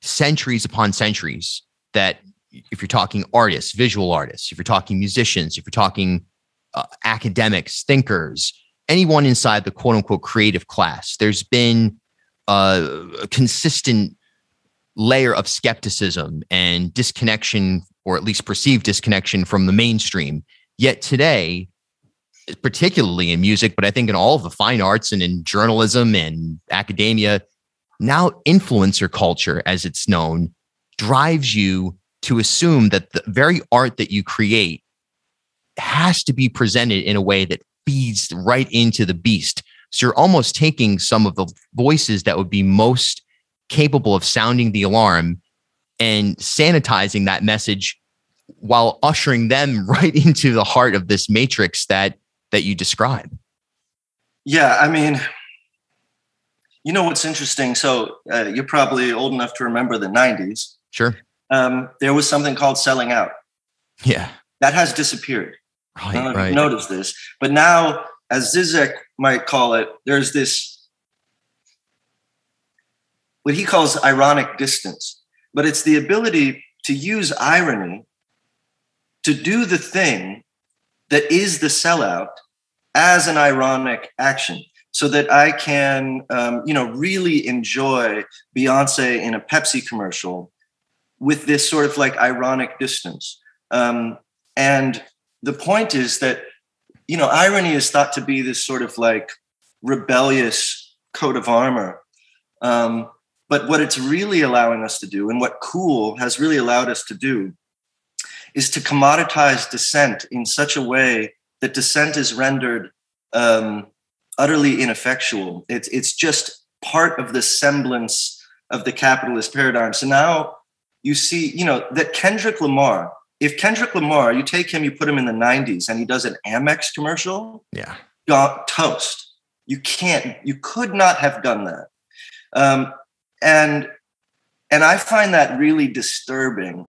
centuries upon centuries that if you're talking artists, visual artists, if you're talking musicians, if you're talking academics, thinkers, anyone inside the quote unquote creative class, there's been a consistent layer of skepticism and disconnection, or at least perceived disconnection from the mainstream. Yet today, particularly in music, but I think in all of the fine arts and in journalism and academia, now influencer culture, as it's known, drives you to assume that the very art that you create has to be presented in a way that feeds right into the beast. So you're almost taking some of the voices that would be most capable of sounding the alarm and sanitizing that message while ushering them right into the heart of this matrix that you describe. Yeah, I mean, you know what's interesting? So you're probably old enough to remember the 90s. Sure. There was something called selling out. Yeah. That has disappeared. Right, I don't know if right. you've noticed this. But now, as Zizek might call it, there's this, what he calls ironic distance. But it's the ability to use irony to do the thing that is the sellout as an ironic action, so that I can, really enjoy Beyonce in a Pepsi commercial with this sort of like ironic distance. And the point is that, irony is thought to be this sort of like rebellious coat of armor. But what it's really allowing us to do, and what cool has really allowed us to do, is to commoditize dissent in such a way that dissent is rendered utterly ineffectual. It's just part of the semblance of the capitalist paradigm. So now you see, that Kendrick Lamar, if Kendrick Lamar, you take him, you put him in the 90s and he does an Amex commercial, yeah, got toast. You could not have done that. And I find that really disturbing.